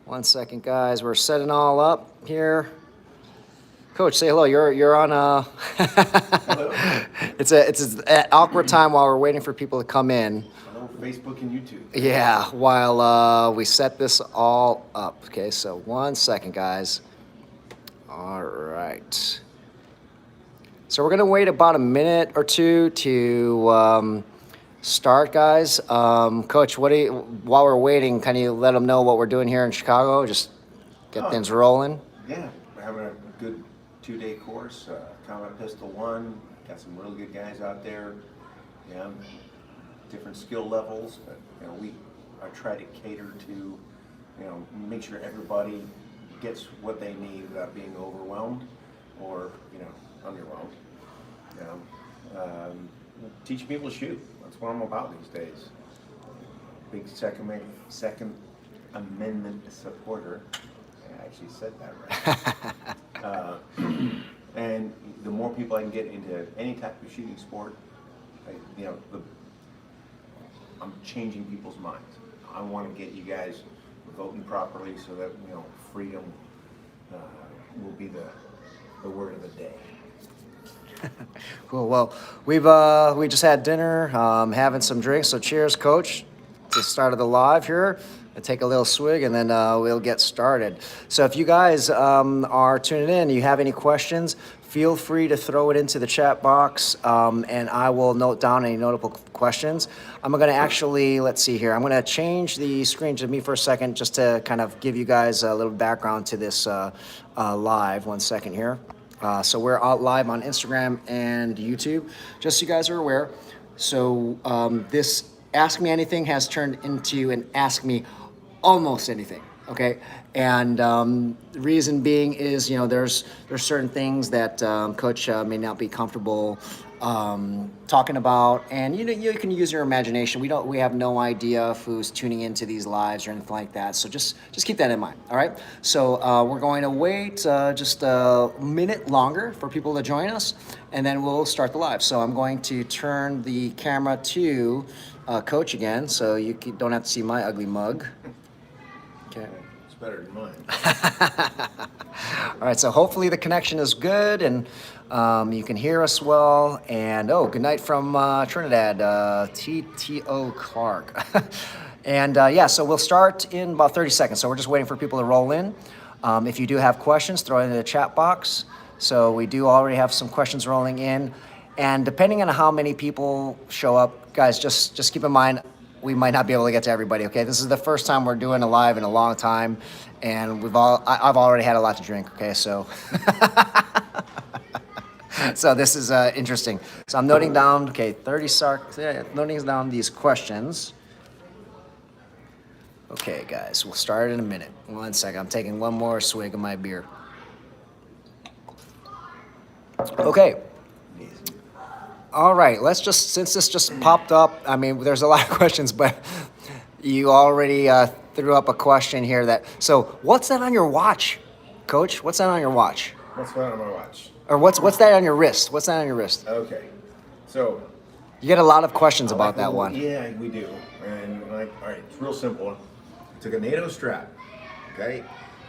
1 second, guys. We're setting all up here. Coach, say hello. You're on a. Hello. it's an awkward time while we're waiting for people to come in. Hello, Facebook and YouTube. Yeah, while we set this all up. Okay, so 1 second, guys. All right. So we're gonna wait about a minute or two to start, guys. Coach, while we're waiting, can you let them know what we're doing here in Chicago? Just get things rolling. Yeah, we're having a good 2-day course. Combat Pistol 1, got some really good guys out there. Yeah, different skill levels, but I try to cater to, make sure everybody gets what they need without being overwhelmed or, underwhelmed. Teaching people to shoot. That's what I'm about these days. Big Second Amendment supporter. I actually said that right. And the more people I can get into any type of shooting sport, I'm changing people's minds. I want to get you guys voting properly so that freedom will be the word of the day. Cool. Well, we just had dinner, having some drinks. So cheers, Coach, to the start of the live here. I'll take a little swig and then we'll get started. So if you guys are tuning in, you have any questions, feel free to throw it into the chat box, and I will note down any notable questions. I'm going to actually, let's see here. I'm going to change the screen to me for a second just to kind of give you guys a little background to this live. 1 second here. So we're out live on Instagram and YouTube, just so you guys are aware. So this Ask Me Anything has turned into an Ask Me Almost Anything, okay? And the reason being is, there's certain things that Coach may not be comfortable talking about, and you can use your imagination. We have no idea who's tuning into these lives or anything like that. So just keep that in mind. All right. So we're going to wait just a minute longer for people to join us, and then we'll start the live. So I'm going to turn the camera to Coach again, so you don't have to see my ugly mug. Okay. It's better than mine. All right, so hopefully the connection is good and you can hear us well. And good night from Trinidad, TTO Clark. And so we'll start in about 30 seconds. So we're just waiting for people to roll in. If you do have questions, throw it in the chat box. So we do already have some questions rolling in. And depending on how many people show up, guys, just keep in mind, we might not be able to get to everybody, okay? This is the first time we're doing a live in a long time, and I've already had a lot to drink, okay? So, so this is interesting. So I'm noting down, noting down these questions. Okay, guys, we'll start in a minute. 1 second, I'm taking one more swig of my beer. Okay. All right, since this just popped up, I mean, there's a lot of questions, but you already threw up a question here so what's that on your watch, Coach? What's that on your watch? What's that on my watch? Or what's that on your wrist? What's that on your wrist? Okay, so. You get a lot of questions about that one. Yeah, we do. And all right, it's real simple. I took a NATO strap, okay?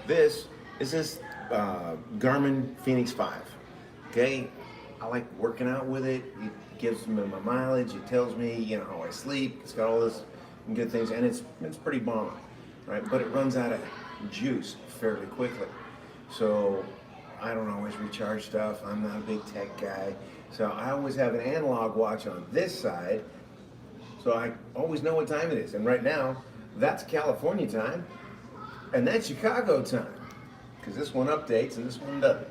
This is Garmin Fenix 5, okay? I like working out with it. It gives me my mileage. It tells me, how I sleep. It's got all this good things, and it's pretty bomb, right? But it runs out of juice fairly quickly. So I don't always recharge stuff. I'm not a big tech guy. So I always have an analog watch on this side, so I always know what time it is. And right now, that's California time, and that's Chicago time, because this one updates and this one doesn't.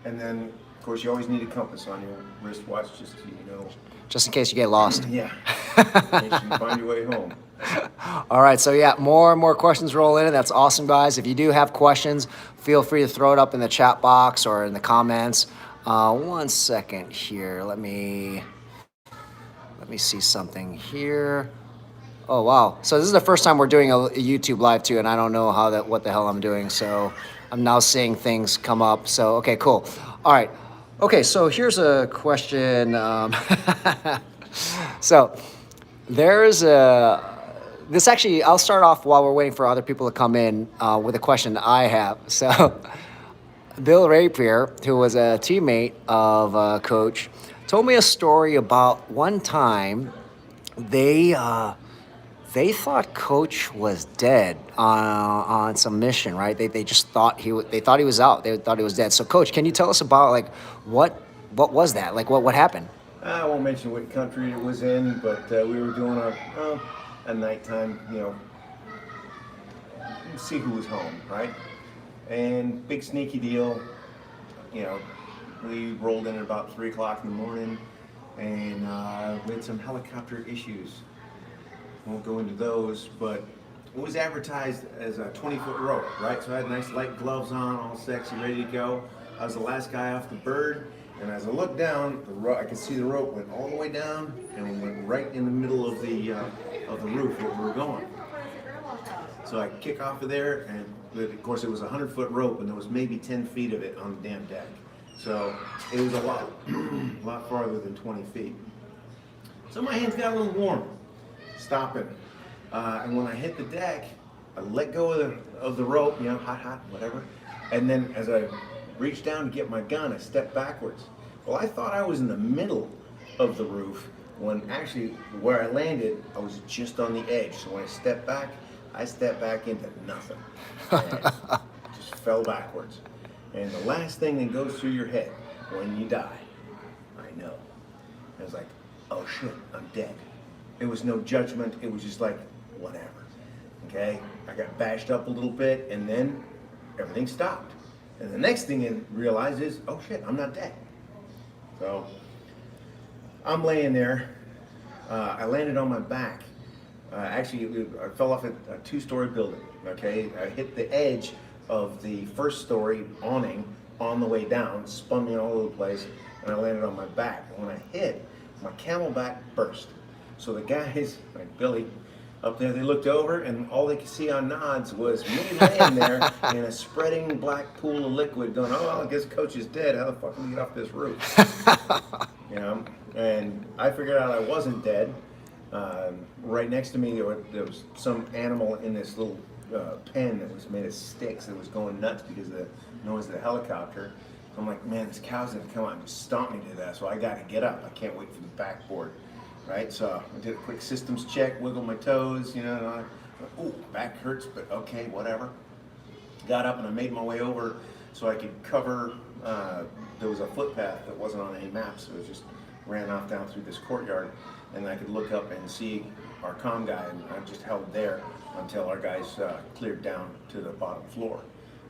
And then, of course, you always need a compass on your wristwatch, just so you know. Just in case you get lost. Yeah. In case you find your way home. All right, so yeah, more and more questions roll in, and that's awesome, guys. If you do have questions, feel free to throw it up in the chat box or in the comments. 1 second here. Let me see something here. Oh wow! So this is the first time we're doing a YouTube live too, and I don't know what the hell I'm doing. So I'm now seeing things come up. So okay, cool. All right. Okay, so here's a question. So there's this actually, I'll start off while we're waiting for other people to come in with a question that I have. So, Bill Rapier, who was a teammate of Coach, told me a story about one time they they thought Coach was dead on some mission, right? They just thought they thought he was out. They thought he was dead. So, Coach, can you tell us about like what what was that? Like what happened? I won't mention what country it was in, but we were doing a nighttime, see who was home, right? And big sneaky deal, you know, we rolled in at about 3 o'clock in the morning, and we had some helicopter issues. Won't go into those, but it was advertised as a 20-foot rope, right? So I had nice light gloves on, all sexy, ready to go. I was the last guy off the bird, and as I looked down, I could see the rope went all the way down and went right in the middle of the roof where we were going. So I kick off of there, and of course it was a 100-foot rope, and there was maybe 10 feet of it on the damn deck. So it was a lot, a lot farther than 20 feet. So my hands got a little warm, stopping. And when I hit the deck, I let go of the rope, hot, whatever. And then as I reached down to get my gun, I stepped backwards. Well, I thought I was in the middle of the roof when actually where I landed, I was just on the edge. So when I stepped back into nothing. And just fell backwards. And the last thing that goes through your head when you die, I know. I was like, oh shit, I'm dead. It was no judgment, it was just like, whatever. Okay? I got bashed up a little bit, and then everything stopped. And the next thing I realized is, oh shit, I'm not dead. So I'm laying there. I landed on my back. Actually, I fell off a 2-story building. Okay, I hit the edge of the 1st story awning on the way down, spun me all over the place, and I landed on my back. When I hit, my camelback burst. So the guys, like Billy, up there, they looked over, and all they could see on nods was me laying there in a spreading black pool of liquid going, oh, well, I guess Coach is dead. How the fuck can we get off this roof? And I figured out I wasn't dead. Right next to me, there was some animal in this little pen that was made of sticks that was going nuts because of the noise of the helicopter. So I'm like, man, this cow's gonna come out and just stomp me to death, so I gotta get up. I can't wait for the backboard. Right, so I did a quick systems check, wiggled my toes, and I went, ooh, back hurts, but okay, whatever. Got up and I made my way over so I could cover, there was a footpath that wasn't on any map, so it just ran off down through this courtyard, and I could look up and see our comm guy, and I just held there until our guys cleared down to the bottom floor.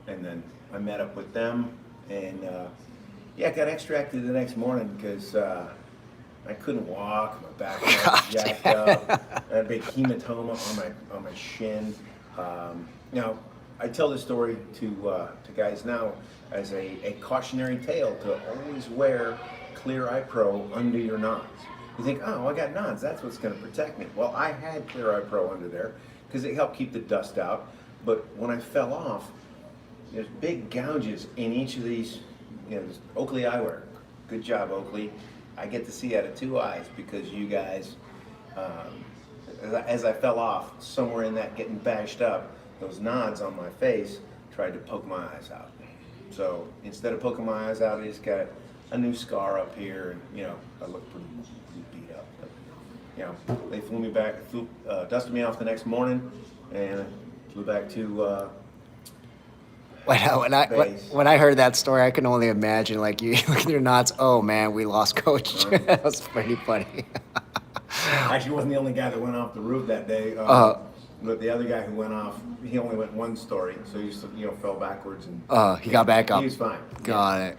And then I met up with them, and I got extracted the next morning because I couldn't walk, my back was jacked up, I had a big hematoma on my shin. Now, I tell this story to guys now as a cautionary tale to always wear Clear Eye Pro under your nods. You think, oh, I got nods, that's what's going to protect me. Well, I had Clear Eye Pro under there because it helped keep the dust out. But when I fell off, there's big gouges in each of these, Oakley eyewear. Good job, Oakley. I get to see out of 2 eyes because you guys, as I fell off, somewhere in that getting bashed up, those nods on my face tried to poke my eyes out. So instead of poking my eyes out, I just got a new scar up here, and I look pretty beat up. But, they flew me back, dusted me off the next morning, and flew back to. When I heard that story, I can only imagine, like, you look at your nods, oh man, we lost Coach. That was pretty funny. Actually, wasn't the only guy that went off the roof that day. But the other guy who went off, he only went 1 story, so he just, fell backwards and. He got back up. He was fine. Got it.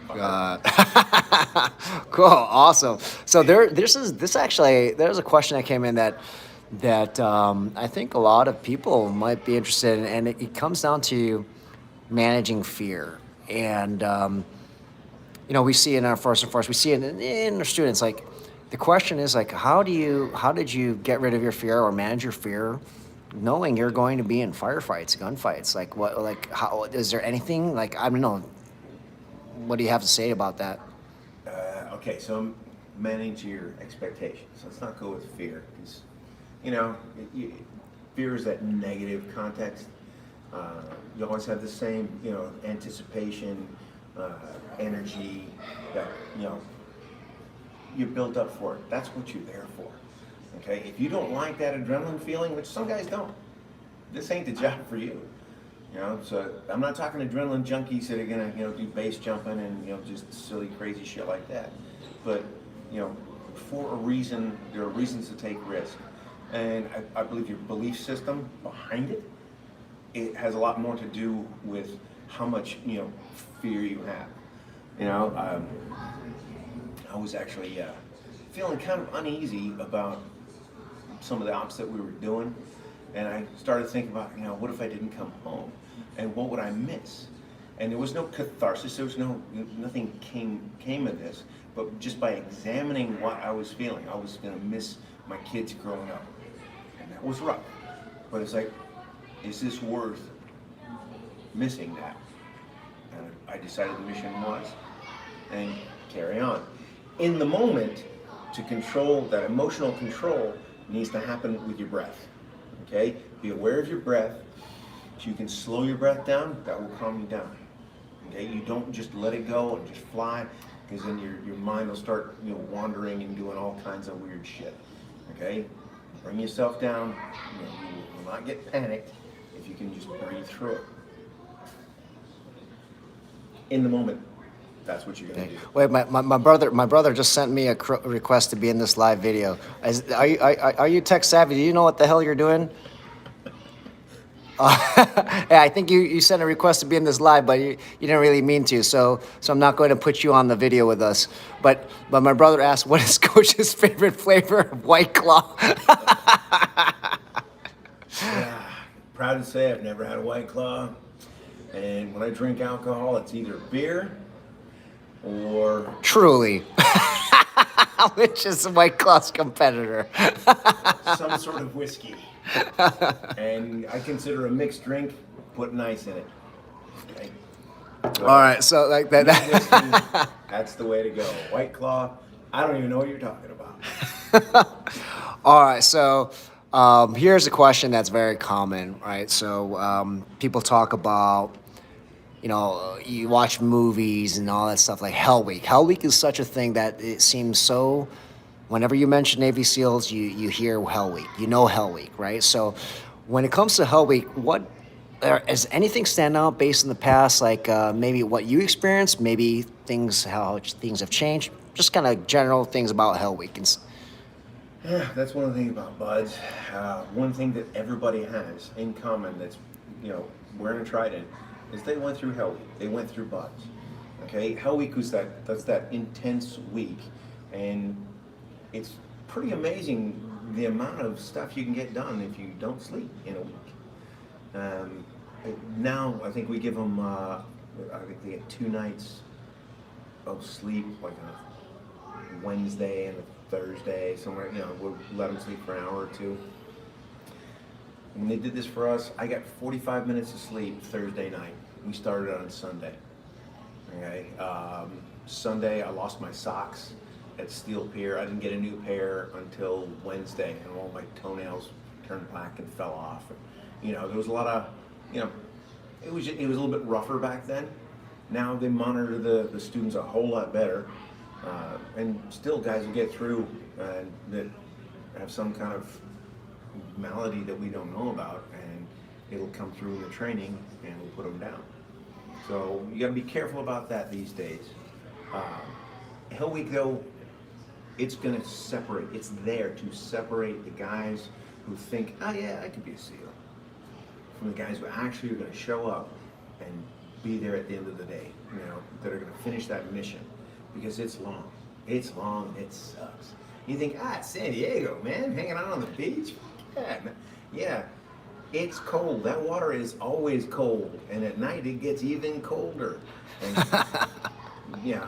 Cool. Awesome. So there's a question that came in that I think a lot of people might be interested in, and it comes down to managing fear. And we see it in our first and first, we see it in our students. Like, the question is, like, how did you get rid of your fear or manage your fear, knowing you're going to be in firefights, gunfights? How is there anything, like, I don't know, what do you have to say about that? Okay, so manage your expectations. Let's not go with fear, because fear is that negative context. You always have the same, anticipation, energy that, you're built up for it. That's what you're there for. Okay? If you don't like that adrenaline feeling, which some guys don't, this ain't the job for you. So I'm not talking adrenaline junkies that are gonna, do base jumping and, just silly, crazy shit like that. But, for a reason, there are reasons to take risk. And I believe your belief system behind it, it has a lot more to do with how much, fear you have. I was actually feeling kind of uneasy about some of the ops that we were doing. And I started thinking about, what if I didn't come home? And what would I miss? And there was no catharsis, there was nothing came of this, but just by examining what I was feeling, I was gonna miss my kids growing up. And that was rough. But it's like, is this worth missing that? And I decided the mission was, and carry on. In the moment, to control, that emotional control needs to happen with your breath. Okay? Be aware of your breath. If you can slow your breath down, that will calm you down. Okay? You don't just let it go and just fly, because then your mind will start, wandering and doing all kinds of weird shit. Okay? Bring yourself down. You will not get panicked if you can just breathe through it. In the moment, that's what you're gonna do. Wait, my brother just sent me a request to be in this live video. Are you tech savvy? Do you know what the hell you're doing? Yeah, I think you sent a request to be in this live, but you didn't really mean to. So I'm not going to put you on the video with us. But my brother asked, what is Coach's favorite flavor of White Claw? Yeah, proud to say I've never had a White Claw. And when I drink alcohol, it's either beer or... Truly. Which is White Claw's competitor. some sort of whiskey. And I consider a mixed drink, putting ice in it. Okay? All right, so like that. Whiskey, that's the way to go. White Claw, I don't even know what you're talking about. All right, so here's a question that's very common, right? So people talk about, you watch movies and all that stuff like Hell Week. Hell Week is such a thing that it seems so, whenever you mention Navy SEALs, you hear Hell Week. You know Hell Week, right? So when it comes to Hell Week, does anything stand out based in the past, like maybe what you experienced, maybe how things have changed? Just kind of general things about Hell Week. Yeah, that's one of the things about buds. One thing that everybody has in common that's, wearing a trident, is they went through Hell Week. They went through buds. Okay, Hell Week was that's that intense week, and it's pretty amazing the amount of stuff you can get done if you don't sleep in a week. Now I think we give them, I think they get 2 nights of sleep, like a Wednesday and a Thursday, somewhere, we'll let them sleep for an hour or two. When they did this for us, I got 45 minutes of sleep Thursday night. We started on Sunday. Okay, Sunday I lost my socks at Steel Pier. I didn't get a new pair until Wednesday, and all my toenails turned black and fell off. There was a lot of, it was a little bit rougher back then. Now they monitor the students a whole lot better, and still guys will get through that have some kind of malady that we don't know about, and it'll come through in the training, and we'll put them down. So you got to be careful about that these days. Hell Week, though, it's going to separate. It's there to separate the guys who think, oh yeah, I could be a SEAL, from the guys who actually are going to show up and be there at the end of the day, that are going to finish that mission, because it's long. It's long, it sucks. You think, it's San Diego, man, hanging out on the beach? Yeah, it's cold. That water is always cold, and at night it gets even colder. And yeah,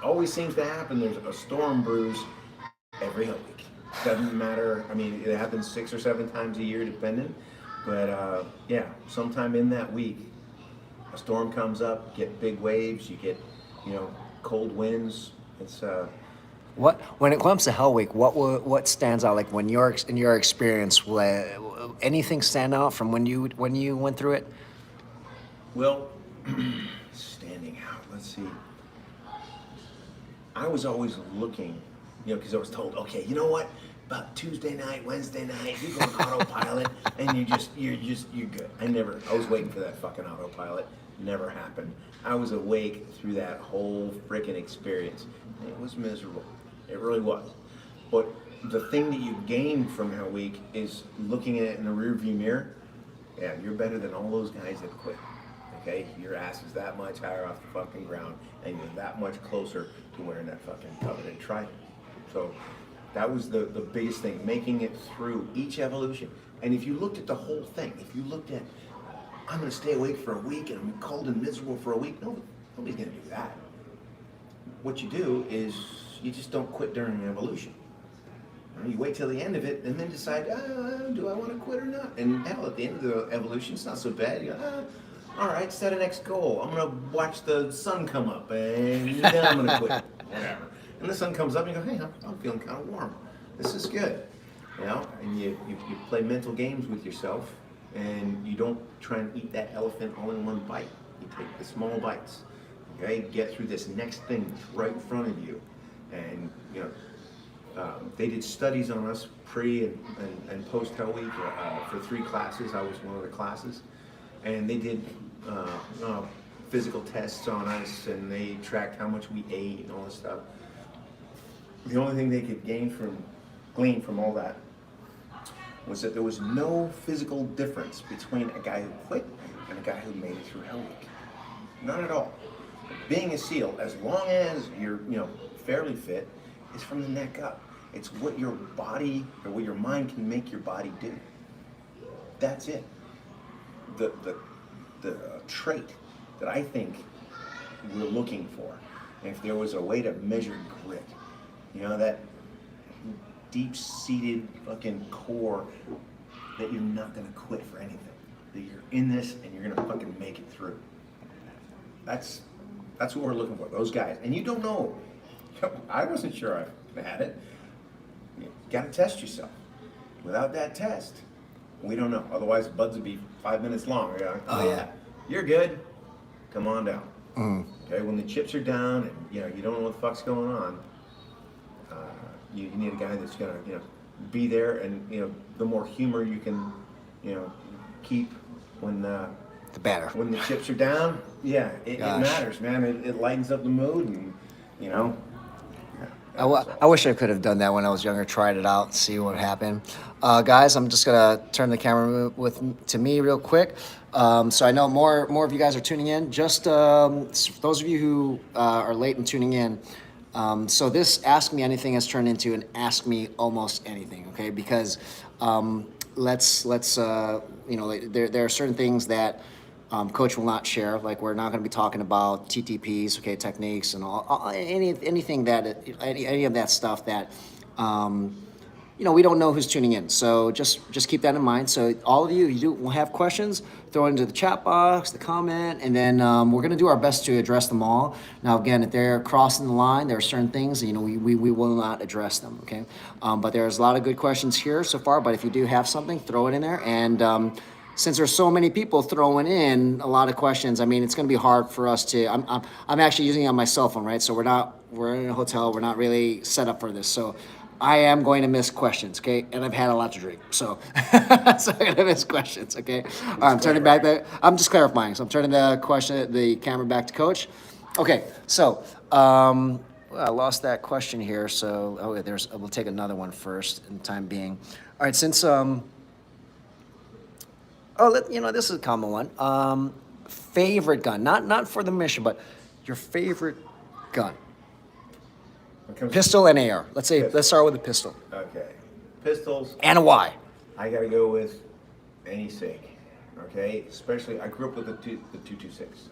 always seems to happen. There's a storm brews every week. Doesn't matter. I mean, it happens 6 or 7 times a year, depending. But yeah, sometime in that week, a storm comes up. Get big waves. You get, cold winds. It's What when it comes to Hell Week, what stands out? Like when you're in your experience, anything stand out from when you went through it? Well, standing out. Let's see. I was always looking, because I was told, okay, you know what? About Tuesday night, Wednesday night, you go on autopilot, and you're good. I was waiting for that fucking autopilot. Never happened. I was awake through that whole freaking experience. It was miserable. It really was. But the thing that you gain from Hell Week is looking at it in the rearview mirror. Yeah, you're better than all those guys that quit. Okay, your ass is that much higher off the fucking ground, and you're that much closer to wearing that fucking coveted trident. So that was the biggest thing, making it through each evolution. And if you looked at the whole thing, if you looked at, I'm going to stay awake for a week and I'm cold and miserable for a week, nobody's going to do that. What you do is you just don't quit during the evolution. You wait till the end of it and then decide, do I want to quit or not? And hell, at the end of the evolution, it's not so bad. You go, all right, set a next goal. I'm going to watch the sun come up and then I'm going to quit. Whatever. And the sun comes up and you go, hey, I'm feeling kind of warm. This is good. And you play mental games with yourself, and you don't try and eat that elephant all in one bite. You take the small bites. Okay, get through this next thing that's right in front of you. And they did studies on us pre and post Hell Week for 3 classes. I was one of the classes, and they did physical tests on us, and they tracked how much we ate and all this stuff. The only thing they could glean from all that was that there was no physical difference between a guy who quit and a guy who made it through Hell Week. None at all. Being a SEAL, as long as you're fairly fit, is from the neck up. It's what your body or what your mind can make your body do. That's it. The trait that I think we're looking for, and if there was a way to measure grit, that deep-seated fucking core that you're not gonna quit for anything, that you're in this and you're gonna fucking make it through. That's what we're looking for, those guys. And you don't know. I wasn't sure I had it. You gotta test yourself. Without that test, we don't know. Otherwise, the buds would be 5 minutes long. You're like, oh yeah, you're good. Come on down. Okay, when the chips are down and you don't know what the fuck's going on, you need a guy that's gonna be there, and the more humor you can keep when the better. When the chips are down, it matters, man. It lightens up the mood, and I wish I could have done that when I was younger. Tried it out, see what happened. Guys, I'm just gonna turn the camera to me real quick. So I know more of you guys are tuning in. Just for those of you who are late in tuning in. So this Ask Me Anything has turned into an Ask Me Almost Anything, okay? Because let's there are certain things that Coach will not share. Like, we're not going to be talking about TTPs, okay, techniques, and anything that any of that stuff that we don't know who's tuning in. So just keep that in mind. So all of you will have questions, throw it into the chat box, the comment, and then we're going to do our best to address them all. Now, again, if they're crossing the line, there are certain things, we will not address them, okay? But there's a lot of good questions here so far, but if you do have something, throw it in there. And since there's so many people throwing in a lot of questions, it's going to be hard for us to, I'm actually using it on my cell phone, right? So we're in a hotel, we're not really set up for this. So I am going to miss questions, okay? And I've had a lot to drink, so so I'm going to miss questions, okay? All right, I'm turning back I'm just clarifying. So I'm turning the camera back to Coach. Okay, so I lost that question here. So we'll take another one first in the time being. All right, since this is a common one. Favorite gun, not for the mission, but your favorite gun. Pistol and AR. Let's start with the pistol. Okay. Pistols. And why? I gotta go with any SIG. Okay? Especially, I grew up with the 226.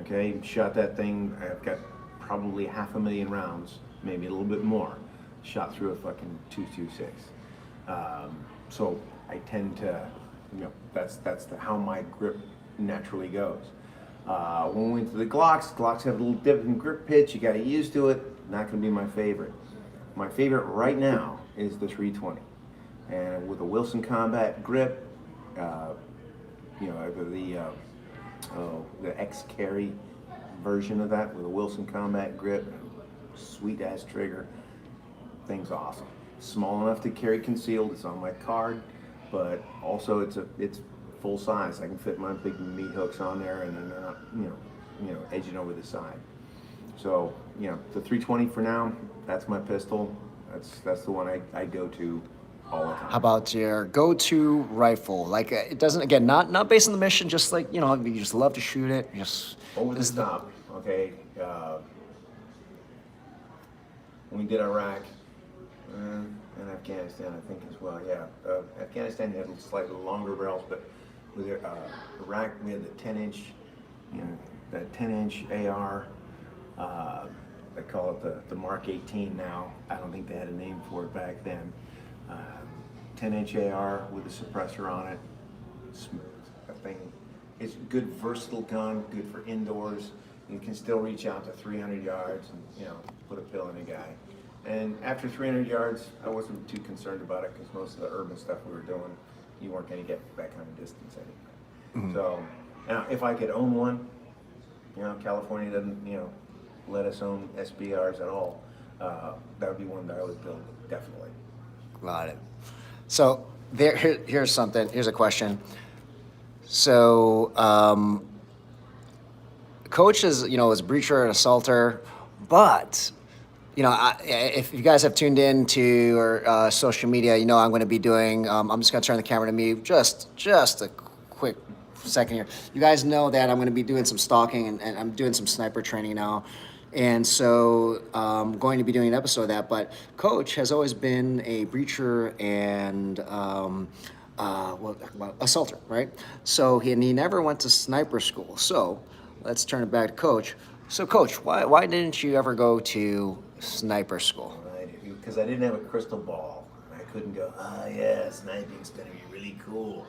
Okay? Shot that thing, I've got probably 500,000 rounds, maybe a little bit more, shot through a fucking 226. So I tend to, that's how my grip naturally goes. When we went to the Glocks have a little different grip pitch. You got to get used to it. Not going to be my favorite. my favorite right now is the 320, and with a Wilson Combat grip, you know, the X Carry version of that with a Wilson Combat grip, sweet ass trigger. Thing's awesome. Small enough to carry concealed. It's on my card, but also it's full size. I can fit my big meat hooks on there, and then they're not, edging over the side. So, the 320 for now. That's my pistol. That's the one I go to all the time. How about your go-to rifle? Like it doesn't, again, not based on the mission, just like, you just love to shoot it. Just over the top. Okay. When we did Iraq and Afghanistan, I think as well. Yeah. Afghanistan had slightly longer barrels, but with Iraq we had the 10-inch, that 10-inch AR. They call it the Mark 18 now. I don't think they had a name for it back then. 10-inch AR with a suppressor on it. Smooth. That thing is a good, versatile gun, good for indoors. You can still reach out to 300 yards and, put a pill in a guy. And after 300 yards, I wasn't too concerned about it because most of the urban stuff we were doing, you weren't going to get that kind of distance anyway. Mm-hmm. So, now if I could own one, California doesn't, let us own SBRs at all. That would be one that I would build, definitely. Got it. So here's something. Here's a question. So Coach is, is a breacher and assaulter, but if you guys have tuned in to our social media, I'm going to be doing. I'm just going to turn the camera to me. Just a quick second here. You guys know that I'm going to be doing some stalking and I'm doing some sniper training now. And so I'm going to be doing an episode of that, but Coach has always been a breacher and assaulter, right? So he never went to sniper school. So let's turn it back to Coach. So Coach, why didn't you ever go to sniper school? Because I didn't have a crystal ball. I couldn't go, yeah, sniping's going to be really cool.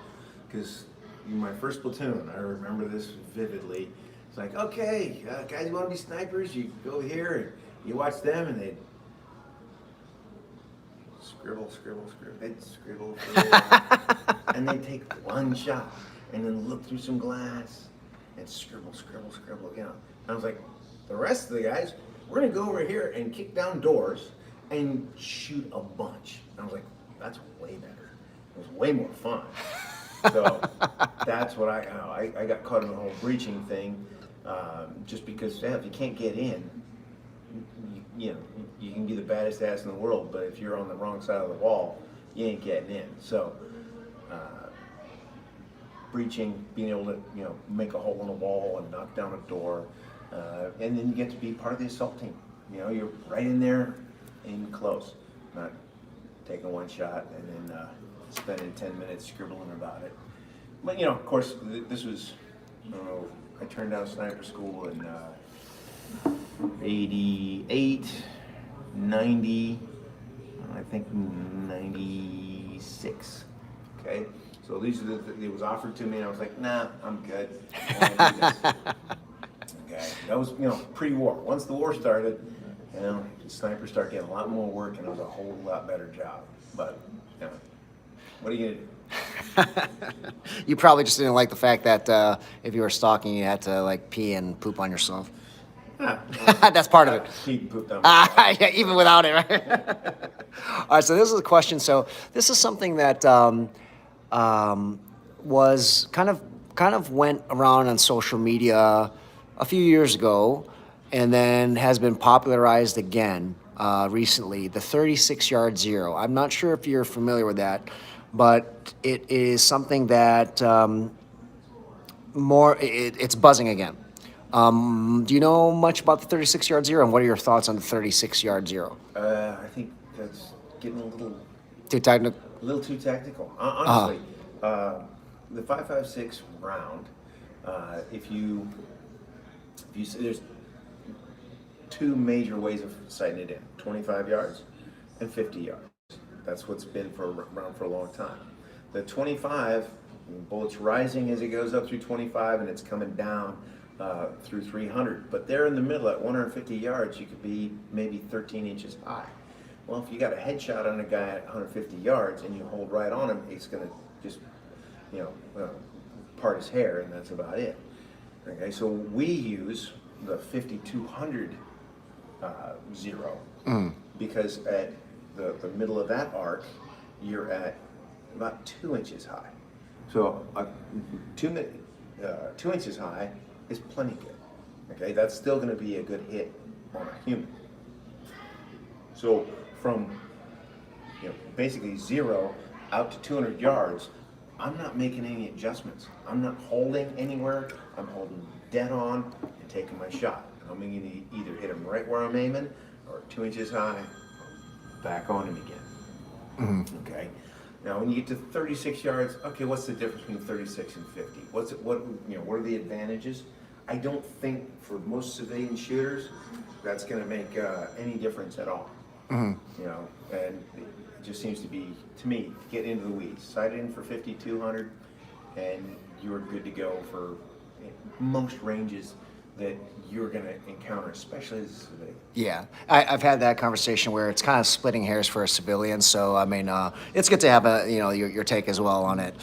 Because in my first platoon, I remember this vividly. It's like, okay, guys, you want to be snipers? You go here and you watch them, and they scribble, they'd scribble, and they take one shot, and then look through some glass, and scribble. And I was like, the rest of the guys, we're gonna go over here and kick down doors and shoot a bunch. And I was like, that's way better. It was way more fun. So that's what I got caught in the whole breaching thing. Just because if you can't get in, you can be the baddest ass in the world, but if you're on the wrong side of the wall, you ain't getting in. So breaching, being able to make a hole in a wall and knock down a door, and then you get to be part of the assault team. You're right in there, in close, not taking one shot and then spending 10 minutes scribbling about it. But of course, this was. I turned out sniper school in 88, 90, I think 96. Okay, so these are it was offered to me, and I was like, nah, I'm good. I wanna do this. Okay, that was pre-war. Once the war started, snipers started getting a lot more work, and it was a whole lot better job. But what are you gonna do? You probably just didn't like the fact that if you were stalking, you had to pee and poop on yourself. That's part of it. Pee and poop down. Yeah, even without it, right? All right, so this is a question. So this is something that was kind of went around on social media a few years ago, and then has been popularized again recently. The 36-yard zero. I'm not sure if you're familiar with that. But it is something that it's buzzing again. Do you know much about the 36-yard zero, and what are your thoughts on the 36-yard zero? I think that's getting a little too technical. A little too technical. Honestly, the 5.56 round. If you there's two major ways of sighting it in: 25 yards and 50 yards. That's what's been around for a long time. The 25, the bullet's rising as it goes up through 25, and it's coming down through 300. But there in the middle, at 150 yards, you could be maybe 13 inches high. Well, if you got a headshot on a guy at 150 yards and you hold right on him, he's going to just, you know, part his hair, and that's about it. Okay, so we use the 5200 zero because at the middle of that arc, you're at about 2 inches high. So 2 inches high is plenty good. Okay, that's still going to be a good hit on a human. So from basically 0 out to 200 yards, I'm not making any adjustments. I'm not holding anywhere. I'm holding dead on and taking my shot. I'm going to either hit him right where I'm aiming or 2 inches high, back on him again. Okay. Now, when you get to 36 yards, okay, what's the difference between 36 and 50? What are the advantages? I don't think for most civilian shooters that's going to make any difference at all. And it just seems to be, to me, get into the weeds. Sight in for 5200, and you're good to go for most ranges that you're going to encounter, especially as a civilian. Yeah, I've had that conversation where it's kind of splitting hairs for a civilian. So I mean, it's good to have your take as well on it.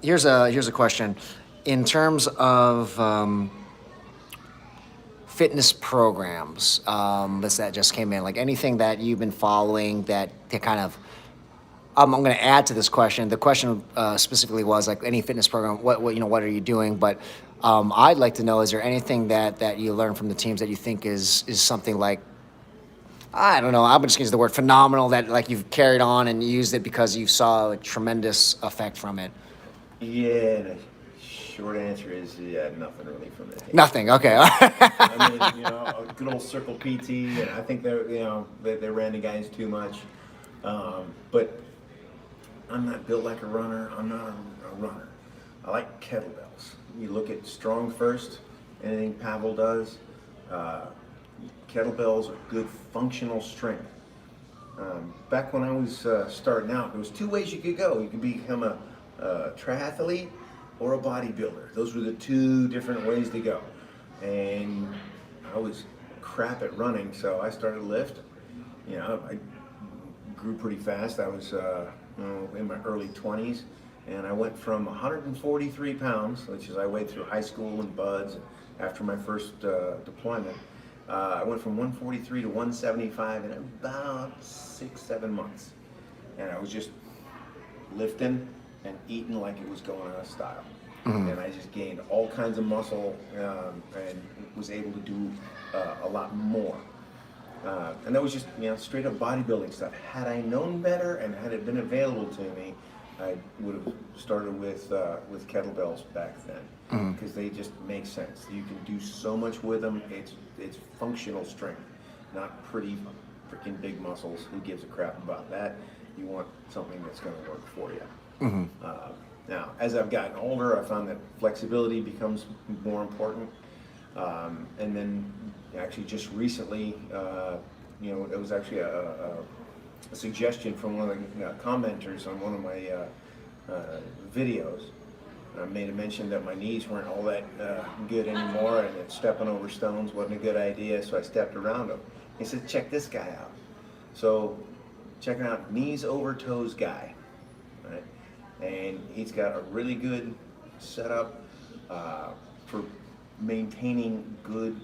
Here's a question, in terms of fitness programs that just came in, like anything that you've been following that kind of. I'm going to add to this question. The question specifically was like any fitness program. What are you doing? But I'd like to know: is there anything that you learned from the teams that you think is something like, I don't know, I'm just going to use the word phenomenal, that like you've carried on and used it because you saw a tremendous effect from it? Yeah, the short answer is nothing really from it. Nothing. Okay. I mean, a good old circle PT, and I think they ran the guys too much, but. I'm not built like a runner. I'm not a runner. I like kettlebells. You look at strong first, anything Pavel does, kettlebells are good functional strength. Back when I was starting out, there was 2 ways you could go. You could become a triathlete or a bodybuilder. Those were the 2 different ways to go. And I was crap at running, so I started lifting. I grew pretty fast. I was in my early 20s, and I went from 143 pounds, which is I weighed through high school and buds. After my first deployment, I went from 143 to 175 in about 6-7 months, and I was just lifting and eating like it was going out of style. And I just gained all kinds of muscle and was able to do a lot more. And that was just straight up bodybuilding stuff. Had I known better and had it been available to me, I would have started with kettlebells back then, because they just make sense. You can do so much with them. It's functional strength, not pretty freaking big muscles. Who gives a crap about that? You want something that's going to work for you. Now, as I've gotten older, I found that flexibility becomes more important. And then actually just recently, it was actually a suggestion from one of the commenters on one of my videos. I made a mention that my knees weren't all that good anymore, and that stepping over stones wasn't a good idea, so I stepped around them. He said, check this guy out. So checking out Knees Over Toes Guy, right? And he's got a really good setup for maintaining good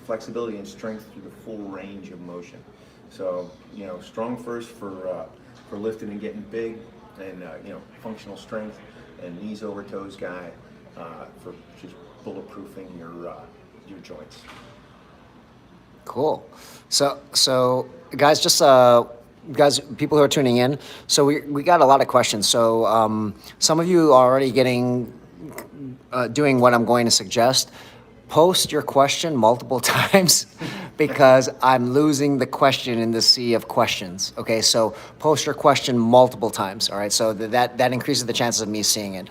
flexibility and strength through the full range of motion. So, strong first for lifting and getting big, and functional strength, and Knees Over Toes Guy for just bulletproofing your joints. Cool. So guys, people who are tuning in, so we got a lot of questions. So some of you are already doing what I'm going to suggest. Post your question multiple times because I'm losing the question in the sea of questions. Okay, so post your question multiple times. All right, so that increases the chances of me seeing it.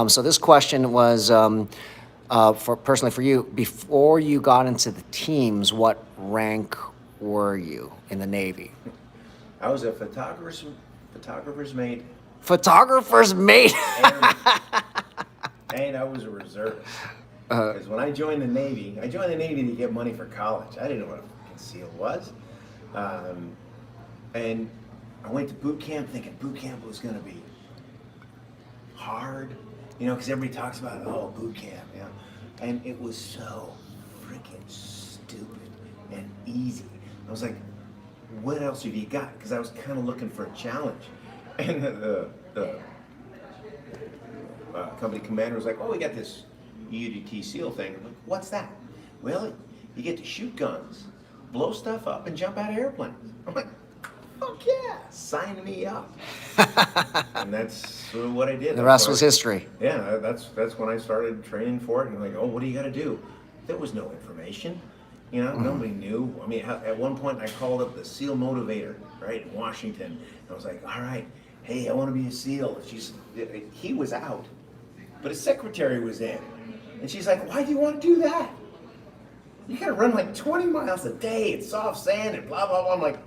So this question was for you. Before you got into the teams, what rank were you in the Navy? I was a photographer's mate. Photographer's mate. And I was a reservist. Because when I joined the Navy to get money for college. I didn't know what a fucking SEAL was. And I went to boot camp thinking boot camp was going to be hard, because everybody talks about, oh, boot camp, and it was so freaking stupid and easy. I was like, what else have you got? Because I was kind of looking for a challenge. And the company commander was like, oh, we got this UDT SEAL thing. I'm like, what's that? Well, you get to shoot guns, blow stuff up, and jump out of airplanes. I'm like, fuck yeah, sign me up. And that's what I did. The rest was history. Yeah, that's when I started training for it. And like, oh, what do you got to do? There was no information. Nobody knew. I mean, at one point I called up the SEAL motivator, right, in Washington. And I was like, all right, hey, I want to be a SEAL. He was out, but his secretary was in. And she's like, why do you want to do that? You got to run like 20 miles a day in soft sand and blah, blah, blah. I'm like,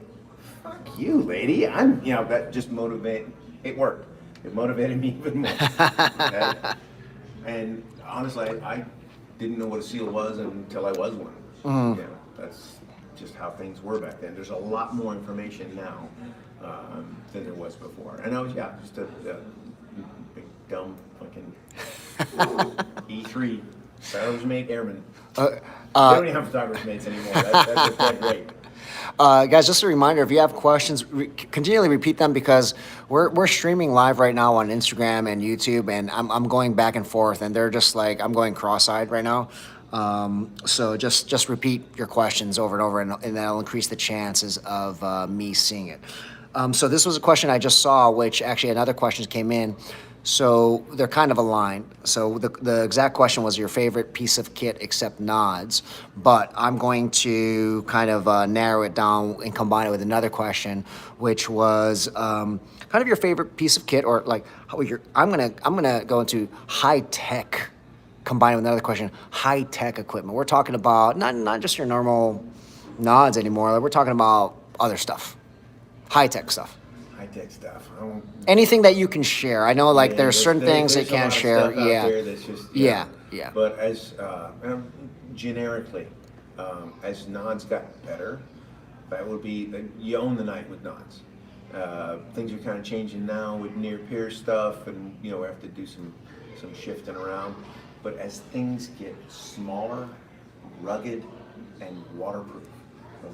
fuck you, lady. That just motivated. It worked. It motivated me even more. Okay? And honestly, I didn't know what a SEAL was until I was one. That's just how things were back then. There's a lot more information now than there was before. And I was, just a big, dumb fucking E3 Sergeant Airman. They don't even have photographer's mates anymore. That's just that great. Guys, just a reminder, if you have questions, continually repeat them because we're streaming live right now on Instagram and YouTube, and I'm going back and forth, and they're just like, I'm going cross-eyed right now. So just repeat your questions over and over, and that'll increase the chances of me seeing it. So this was a question I just saw, which actually another question came in. So they're kind of aligned. So the exact question was your favorite piece of kit except nods, but I'm going to kind of narrow it down and combine it with another question, which was kind of your favorite piece of kit, or like I'm gonna go into high tech, combined with another question, high tech equipment. We're talking about not just your normal nods anymore. We're talking about other stuff, high tech stuff. High-tech stuff. Anything that you can share. I know, like, there's certain things that you can't share. There that's just, yeah. But as generically, as nods got better, that would be you own the night with nods. Things are kind of changing now with near peer stuff, and we have to do some shifting around. But as things get smaller, rugged, and waterproof,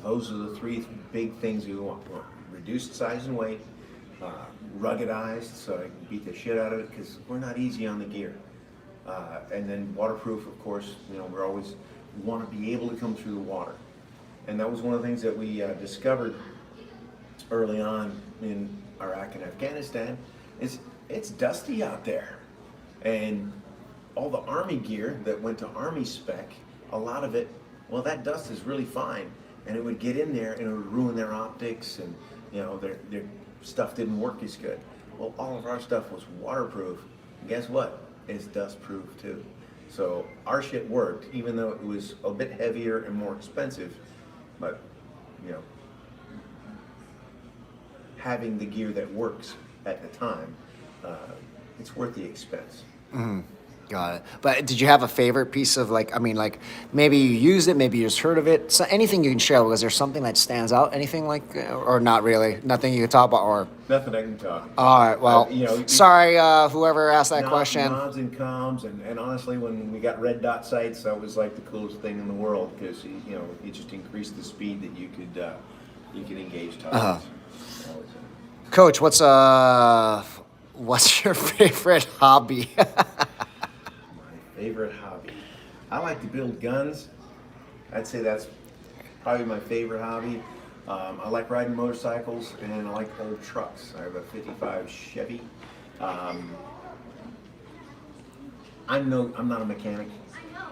those are the three big things we want. Reduced size and weight, ruggedized so I can beat the shit out of it because we're not easy on the gear. And then waterproof, of course, we always want to be able to come through the water. And that was one of the things that we discovered early on in Iraq and Afghanistan is it's dusty out there. And all the Army gear that went to Army spec, a lot of it, well, that dust is really fine. And it would get in there and it would ruin their optics, and their stuff didn't work as good. Well, all of our stuff was waterproof. And guess what? It's dust proof too. So our shit worked, even though it was a bit heavier and more expensive. But having the gear that works at the time, it's worth the expense. Mm-hmm. Got it. But did you have a favorite piece of maybe you used it, maybe you just heard of it? So anything you can share? Was there something that stands out? Anything or not really? Nothing you can talk about, or nothing I can talk about. All right. Well, sorry, whoever asked that question. Nods and comms, and honestly, when we got red dot sights, that was like the coolest thing in the world because it just increased the speed that you could engage targets. Coach, what's your favorite hobby? Favorite hobby. I like to build guns. I'd say that's probably my favorite hobby. I like riding motorcycles, and I like old trucks. I have a 55 Chevy. I'm not a mechanic.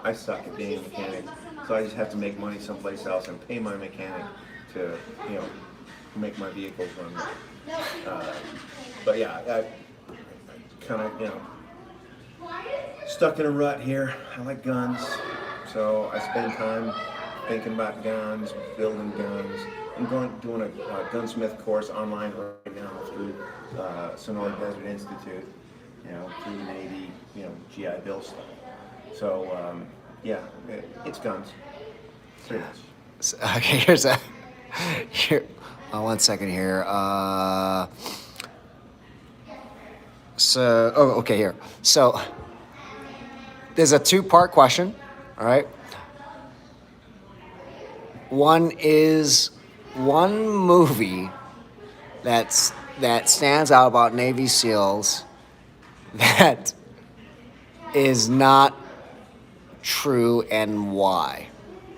I suck at being a mechanic, so I just have to make money someplace else and pay my mechanic to make my vehicles run. But yeah, I kind of stuck in a rut here. I like guns, so I spend time thinking about guns, building guns. I'm doing a gunsmith course online right now through Sonora Desert Institute, through the Navy, GI Bill stuff. So it's guns, pretty much. Okay, One second here. Okay, here. So there's a two-part question. All right. One is one movie that stands out about Navy SEALs that is not true and why,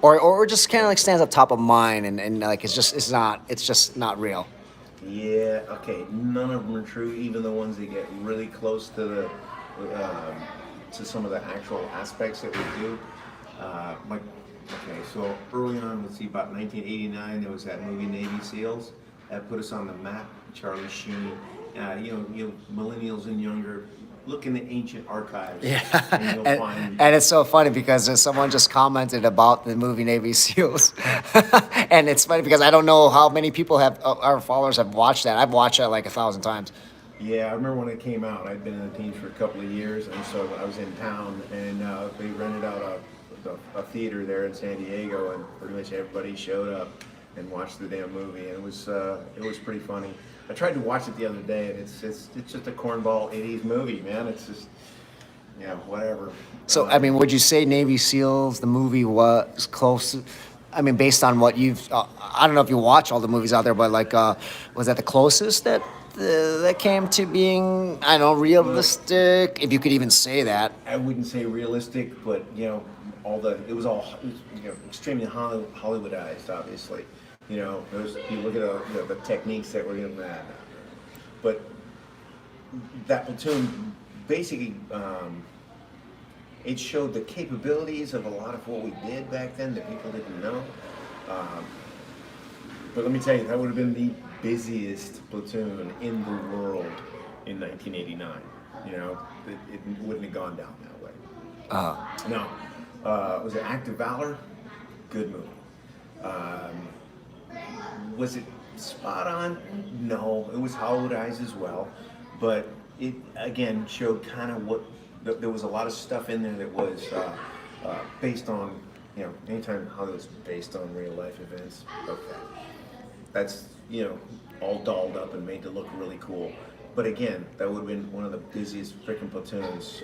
or just kind of like stands up top of mind and like it's just not real. Yeah, okay. None of them are true, even the ones that get really close um, to some of the actual aspects that we do. Okay, so early on, let's see, about 1989, there was that movie Navy SEALs that put us on the map. Charlie Sheen, millennials and younger, look in the ancient archives, Yeah, and you'll find. and it's so funny because someone just commented about the movie Navy SEALs, and it's funny because I don't know how many people our followers have watched that. I've watched it like 1,000 times. Yeah, I remember when it came out. I'd been in the team for a couple of years, and so I was in town, and they rented out a theater there in San Diego, and pretty much everybody showed up and watched the damn movie, and it was pretty funny. I tried to watch it the other day, and it's just a cornball '80s movie, man. It's just whatever. So, I mean, would you say Navy SEALs, the movie, was close? I mean, based on what I don't know if you watch all the movies out there, but like, was that the closest that came to being, I don't know, realistic? If you could even say that. I wouldn't say realistic, but it was all extremely Hollywoodized, obviously. You look at the techniques that were in that, but that platoon basically it showed the capabilities of a lot of what we did back then that people didn't know. But let me tell you, that would have been the busiest platoon in the world in 1989. It wouldn't have gone down that way. No, was it Act of Valor? Good movie. Was it spot on? No, it was Hollywoodized as well, but it again showed kind of what there was a lot of stuff in there that was based on anytime Hollywood's based on real life events. Okay, that's all dolled up and made to look really cool. But again, that would have been one of the busiest freaking platoons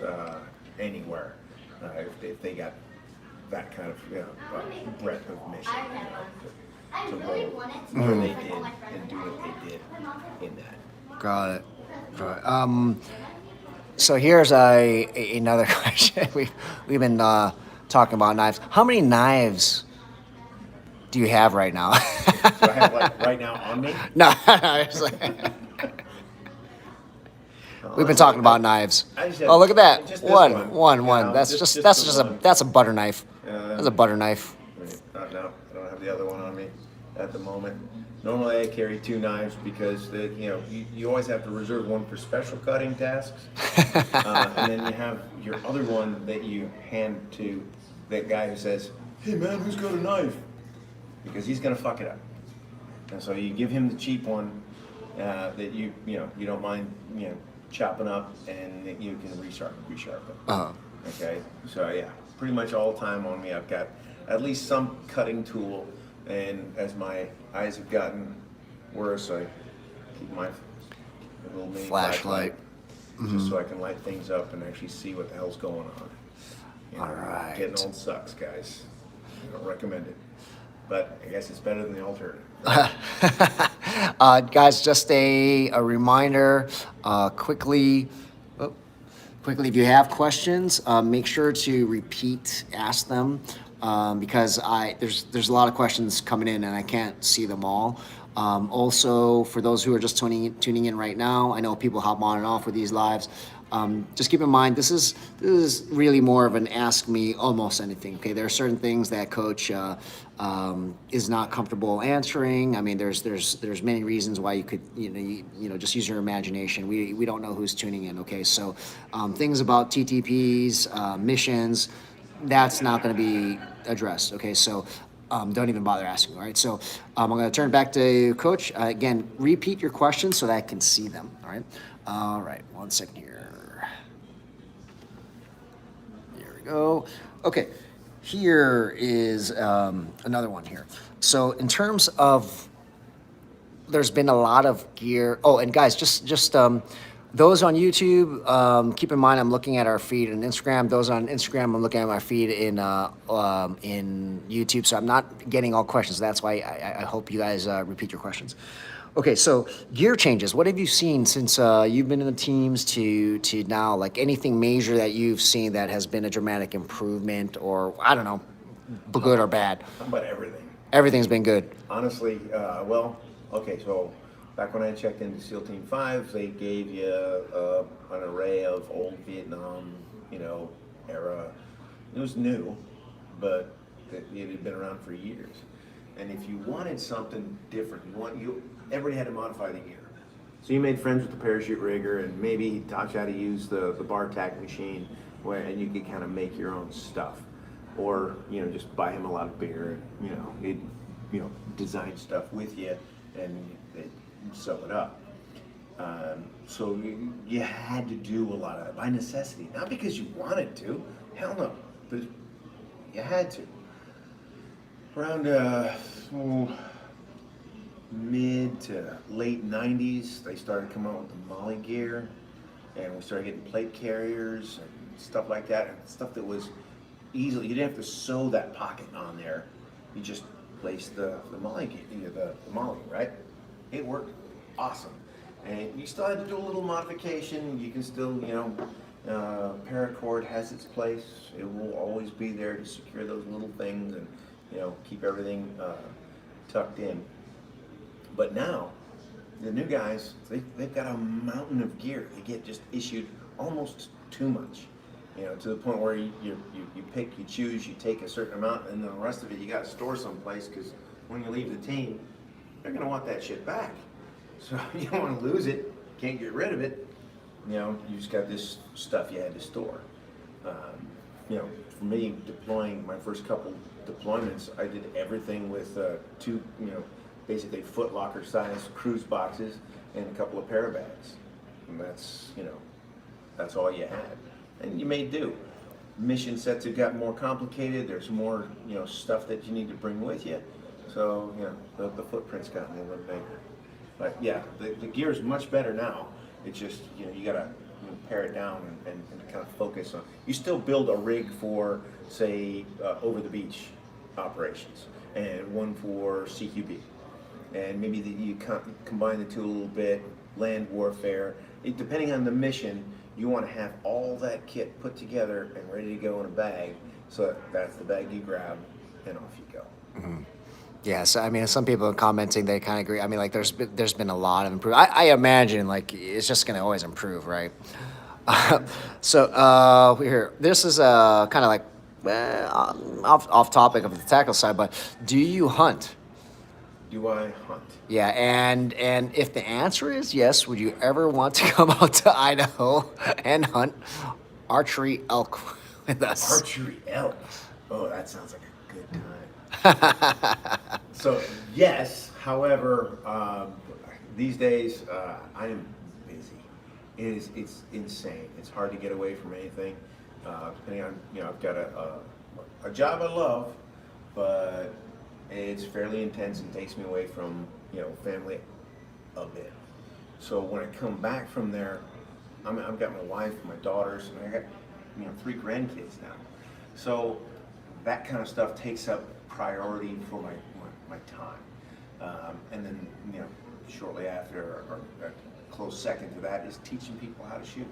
anywhere if they got that kind of breadth of mission. To roll where they did and do what they did in that. Got it. So here's another question. We've been talking about knives. How many knives do you have right now? So I have right now on me? No, we've been talking about knives. Oh, look at that! Just One. That's a butter knife. That's a butter knife. No, I don't have the other one on me at the moment. Normally I carry two knives because you always have to reserve one for special cutting tasks, and then you have your other one that you hand to that guy who says, "Hey man, who's got a knife?" Because he's gonna fuck it up, and so you give him the cheap one that you don't mind chopping up and that you can resharpen. Okay, so yeah, pretty much all the time on me I've got at least some cutting tool, and as my eyes have gotten worse, I keep my little mini flashlight just so I can light things up and actually see what the hell's going on. All right. Getting old sucks, guys. I don't recommend it, but I guess it's better than the alternative. Guys, just a reminder, quickly, if you have questions, make sure to ask them, because there's a lot of questions coming in and I can't see them all. Also, for those who are just tuning in right now, I know people hop on and off with these lives. Just keep in mind, this is really more of an ask me almost anything. Okay, there are certain things that Coach is not comfortable answering. I mean, there's many reasons why you could just use your imagination. We don't know who's tuning in. Okay, so things about TTPs, missions, that's not going to be addressed. Okay, so don't even bother asking. All right, so I'm going to turn it back to Coach. Again, repeat your questions so that I can see them. All right, 1 second here. There we go. Okay, here is another one here. So in terms of there's been a lot of gear. Oh, and guys, just those on YouTube, keep in mind I'm looking at our feed on Instagram. Those on Instagram, I'm looking at my feed in YouTube. So I'm not getting all questions. That's why I hope you guys repeat your questions. Okay, so gear changes. What have you seen since you've been in the teams to now? Like anything major that you've seen that has been a dramatic improvement, or I don't know, good or bad? How about everything? Everything's been good. Honestly, well, okay, so back when I checked into SEAL Team 5, they gave you an array of old Vietnam, era. It was new, but it had been around for years. And if you wanted something different, everybody had to modify the gear. So you made friends with the parachute rigger, and maybe he taught you how to use the bar tack machine, and you could kind of make your own stuff, or just buy him a lot of beer, and he'd design stuff with you, and they'd sew it up. So you had to do a lot of it by necessity, not because you wanted to. Hell no, but you had to. Around mid to late 90s, they started coming out with the Molly gear, and we started getting plate carriers and stuff like that, and stuff that was easily, you didn't have to sew that pocket on there. You just placed the Molly gear, the Molly, right? It worked awesome. And you still had to do a little modification. You can still, paracord has its place. It will always be there to secure those little things and keep everything tucked in. But now, the new guys, they've got a mountain of gear. They get just issued almost too much, to the point where you pick, you choose, you take a certain amount, and then the rest of it you got to store someplace, because when you leave the team, they're going to want that shit back. So you don't want to lose it, can't get rid of it. You just got this stuff you had to store. For me, deploying my first couple deployments, I did everything with two, basically Foot Locker size cruise boxes and a couple of pair bags. And that's all you had. And you made do. Mission sets have gotten more complicated. There's more, stuff that you need to bring with you. So, the footprint's gotten a little bigger. But yeah, the gear is much better now. It's just, you gotta pare it down and kind of focus on. You still build a rig for, say, over the beach operations, and one for CQB. And maybe you combine the two a little bit, land warfare. Depending on the mission, you want to have all that kit put together and ready to go in a bag. So that's the bag you grab, and off you go. Mm-hmm. Yes, I mean, some people are commenting, they kind of agree. I mean, like, there's been a lot of improvement. I imagine, like, it's just going to always improve, right? So here, this is kind of like off topic of the tackle side, but do you hunt? Do I hunt? Yeah, and if the answer is yes, would you ever want to come out to Idaho and hunt archery elk with us? Archery elk? Oh, that sounds like a good time. So yes, however, these days I am busy. It's insane. It's hard to get away from anything. Depending on, I've got a job I love, but it's fairly intense and takes me away from family a bit. So when I come back from there, I've got my wife, my daughters, and I got 3 grandkids now. So that kind of stuff takes up priority for my time. And then shortly after, or a close second to that, is teaching people how to shoot,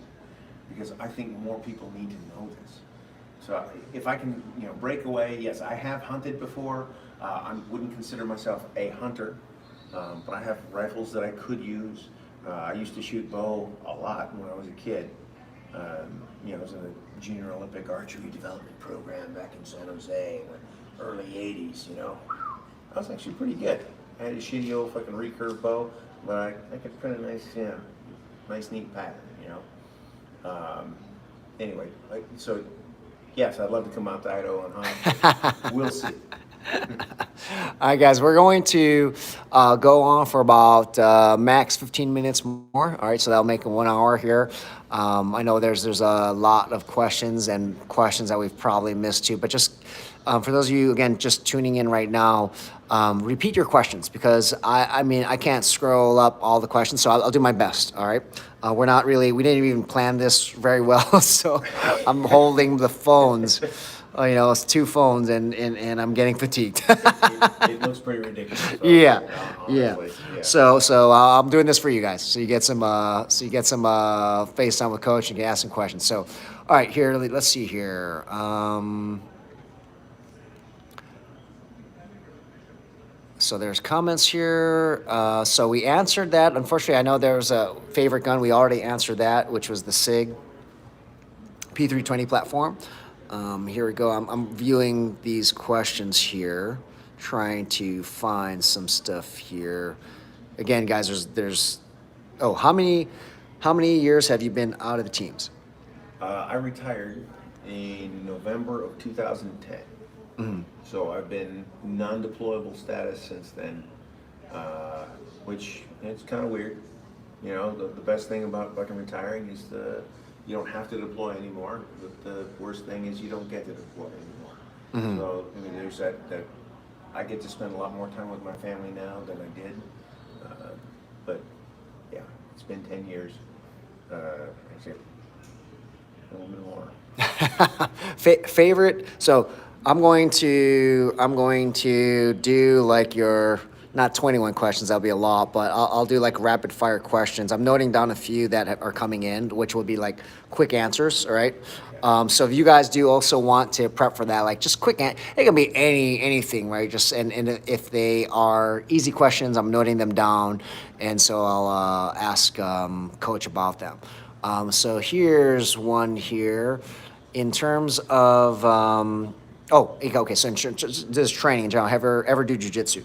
because I think more people need to know this. So if I can break away, yes, I have hunted before. I wouldn't consider myself a hunter, but I have rifles that I could use. I used to shoot bow a lot when I was a kid. I was in a Junior Olympic Archery Development Program back in San Jose in the early 80s, I was actually pretty good. I had a shitty old fucking recurve bow, but I could print a nice neat pattern, Anyway, so yes, I'd love to come out to Idaho and hunt. We'll see. All right, guys, we're going to go on for about max 15 minutes more. All right, so that'll make it 1 hour here. I know there's a lot of questions and questions that we've probably missed too, but just for those of you, again, just tuning in right now, repeat your questions because I mean, I can't scroll up all the questions, so I'll do my best, all right? We didn't even plan this very well, so I'm holding the phones. It's two phones, and I'm getting fatigued. It looks pretty ridiculous. Yeah, yeah. Honestly, yeah. So I'm doing this for you guys. So you get some face time with Coach and you can ask some questions. So, all right, here let's see here. So there's comments here. So we answered that. Unfortunately, I know there was a favorite gun. We already answered that, which was the SIG P320 platform. Here we go. I'm viewing these questions here, trying to find some stuff here. Again, guys, there's how many years have you been out of the teams? I retired in November of 2010. So I've been non-deployable status since then, which it's kind of weird. The best thing about fucking retiring is you don't have to deploy anymore, but the worst thing is you don't get to deploy anymore. So I mean, there's that I get to spend a lot more time with my family now than I did. But yeah, it's been 10 years. Actually, a little bit more. Favorite. So I'm going to do like your not 21 questions. That'll be a lot, but I'll do like rapid fire questions. I'm noting down a few that are coming in, which will be like quick answers. All right. So if you guys do also want to prep for that, like just quick, it can be anything, right? Just and if they are easy questions, I'm noting them down, and so I'll ask Coach about them. So here's one here, in terms of okay. So this training in general, ever do jujitsu?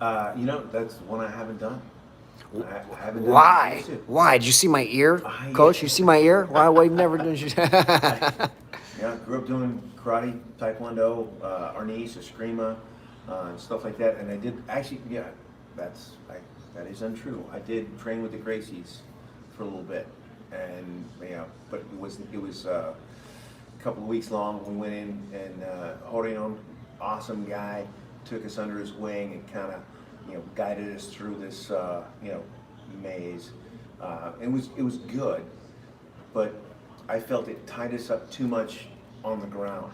That's one I haven't done. I haven't done Why? jiu-jitsu. Why? Did you see my ear, Coach? You see my ear? Why you've never done jiu-jitsu? I grew up doing karate, taekwondo, arnis, eskrima, and stuff like that. And I did actually, that is untrue. I did train with the Gracies for a little bit, and but it was a couple of weeks long. We went in and Horion, awesome guy, took us under his wing and kind of guided us through this maze. It was good, but I felt it tied us up too much on the ground.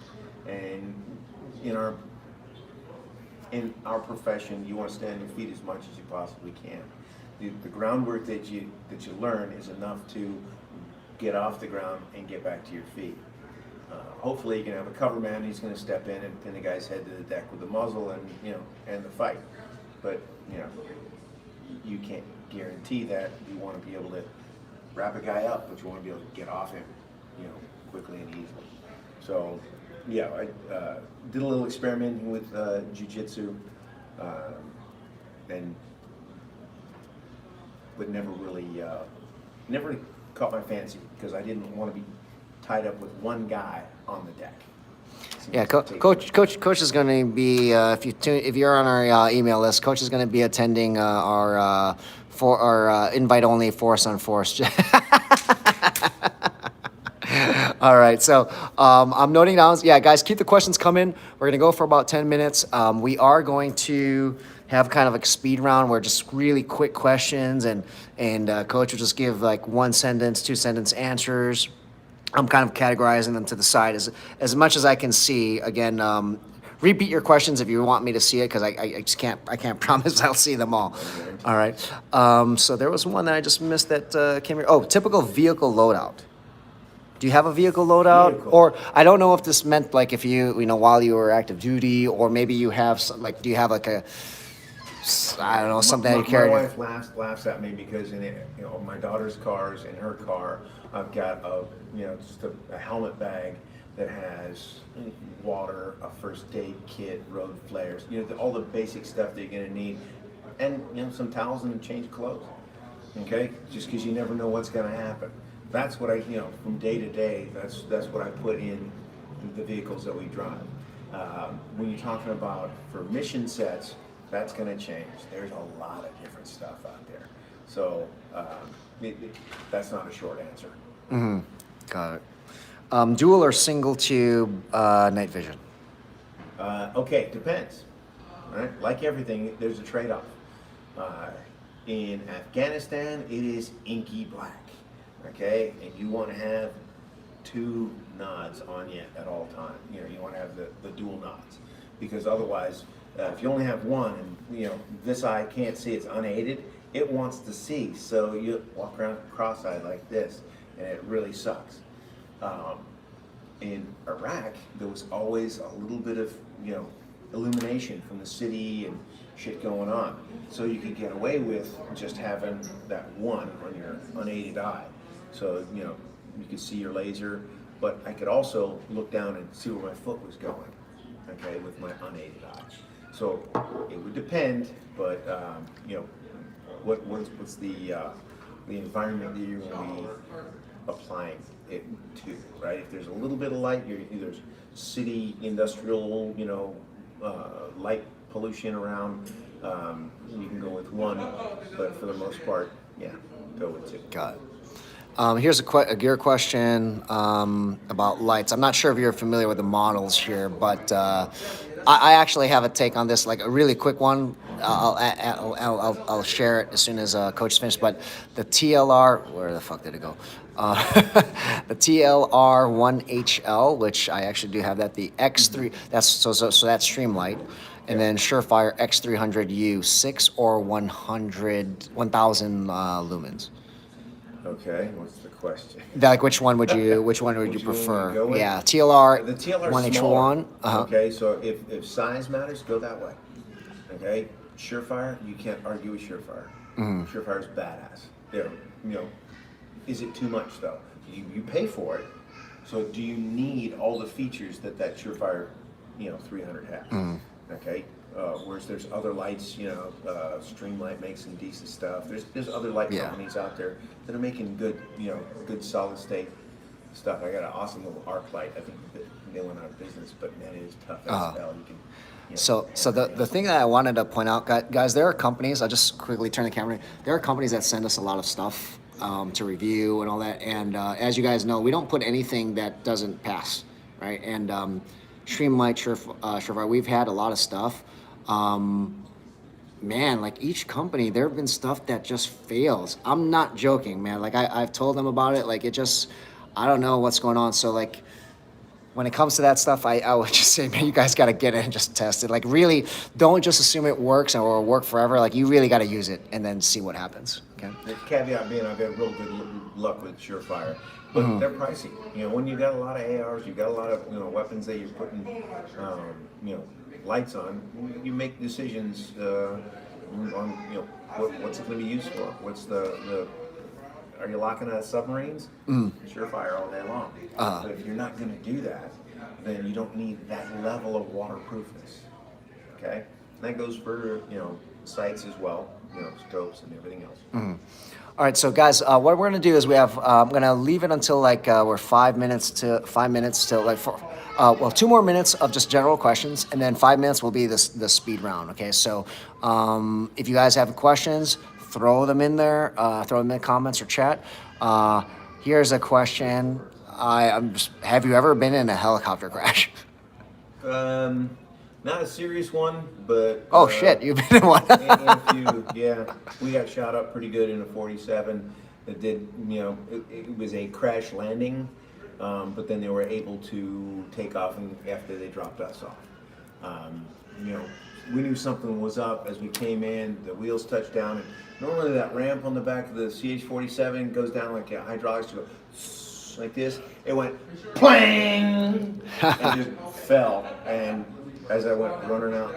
And in our profession, you want to stay on your feet as much as you possibly can. The groundwork that you learn is enough to get off the ground and get back to your feet. Hopefully you can have a cover man who's going to step in and pin the guy's head to the deck with the muzzle and end the fight. But you can't guarantee that. You want to be able to wrap a guy up, but you want to be able to get off him, quickly and easily. So I did a little experimenting with jiu-jitsu, but never really caught my fancy because I didn't want to be tied up with one guy on the deck. Yeah, Coach is going to be if you're on our email list, Coach is going to be attending our invite only force on force. All right, so I'm noting down. Yeah, guys, keep the questions coming. We're going to go for about 10 minutes. We are going to have kind of like a speed round where just really quick questions and Coach will just give like 1 sentence, 2 sentence answers. I'm kind of categorizing them to the side as much as I can see. Again, repeat your questions if you want me to see it because I can't promise I'll see them all. All right. So there was one that I just missed that came here. Oh, typical vehicle loadout. Do you have a vehicle loadout? Or I don't know if this meant like if you while you were active duty, or maybe you have do you have like a something that you carry? My wife laughs at me because in my daughter's cars, in her car, I've got just a helmet bag that has water, a first aid kit, road flares, all the basic stuff that you're gonna need, and some towels and change clothes. Okay, just because you never know what's gonna happen. That's what from day to day. That's what I put in the vehicles that we drive. When you're talking about for mission sets, that's going to change. There's a lot of different stuff out there. So that's not a short answer. Got it. Dual or single tube night vision? Okay, depends. Right? Like everything, there's a trade-off. In Afghanistan, it is inky black. Okay, and you want to have 2 nods on you at all times. You want to have the dual nods, because otherwise, if you only have one, and this eye can't see, it's unaided, it wants to see, so you walk around cross-eyed like this, and it really sucks. In Iraq, there was always a little bit of illumination from the city and shit going on, so you could get away with just having that one on your unaided eye. So you could see your laser, but I could also look down and see where my foot was going, okay, with my unaided eye. So it would depend, but what's the environment that you're going to be applying it to, right? If there's a little bit of light, there's city, industrial, light pollution around, you can go with one, but for the most part, go with 2. Got it. Here's a gear question about lights. I'm not sure if you're familiar with the models here, but I actually have a take on this, like a really quick one. I'll share it as soon as Coach is finished. But the TLR, where the fuck did it go? The TLR1HL, which I actually do have that. The X3, that's so that's Streamlight. And then Surefire X300U, 6 or 1,000 lumens. Okay, what's the question? Which one would you prefer? Go with? Yeah, TLR. The TLR 1H1. Okay, so if size matters, go that way. Okay, Surefire, you can't argue with Surefire. Surefire's badass. Is it too much though? You pay for it, so do you need all the features that Surefire 300 has? Okay. Whereas there's other lights, Streamlight makes some decent stuff. There's other light companies out there that are making good, good solid state stuff. I got an awesome little arc light. I think they went out of business, but man, it is tough as hell. You can. So the thing that I wanted to point out, guys, there are companies. I'll just quickly turn the camera. There are companies that send us a lot of stuff to review and all that. And as you guys know, we don't put anything that doesn't pass, right? And Streamlight, Surefire, we've had a lot of stuff. Man, like each company, there have been stuff that just fails. I'm not joking, man. Like I've told them about it. Like I don't know what's going on. So like when it comes to that stuff, I would just say, man, you guys got to get it and just test it. Like really, don't just assume it works or will work forever. Like you really got to use it and then see what happens. Okay. The caveat being, I've had real good luck with Surefire, but they're pricey. When you got a lot of ARs, you got a lot of weapons that you're putting, lights on. You make decisions on what's it going to be used for. What's the are you locking out submarines? Surefire all day long. But if you're not going to do that, then you don't need that level of waterproofness. Okay, and that goes for sights as well, scopes and everything else. All right, so guys, what we're gonna do is we have. I'm gonna leave it until like we're 5 minutes till like 2 more minutes of just general questions, and then 5 minutes will be the speed round. Okay, so if you guys have questions, throw them in there. Throw them in the comments or chat. Here's a question. Have you ever been in a helicopter crash? Not a serious one, but oh shit, you've been in one. in a few, yeah. We got shot up pretty good in a 47. It did, it was a crash landing, but then they were able to take off after they dropped us off. We knew something was up as we came in. The wheels touched down, and normally that ramp on the back of the CH-47 goes down like hydraulics to go like this. It went plang and just fell. And as I went running out,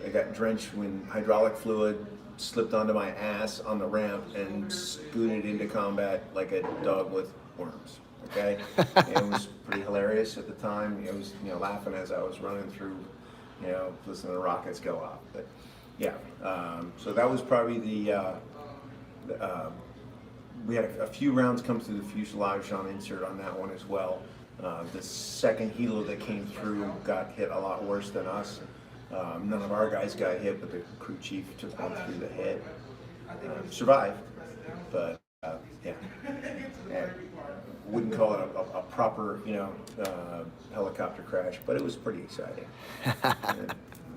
I got drenched when hydraulic fluid slipped onto my ass on the ramp and scooted into combat like a dog with worms. Okay, and it was pretty hilarious at the time. It was laughing as I was running through, listening to rockets go off. But yeah, so that was probably we had a few rounds come through the fuselage on insert on that one as well. The second helo that came through got hit a lot worse than us. None of our guys got hit, but the crew chief took one through the head. Survived, but yeah. Wouldn't call it a proper, helicopter crash, but it was pretty exciting.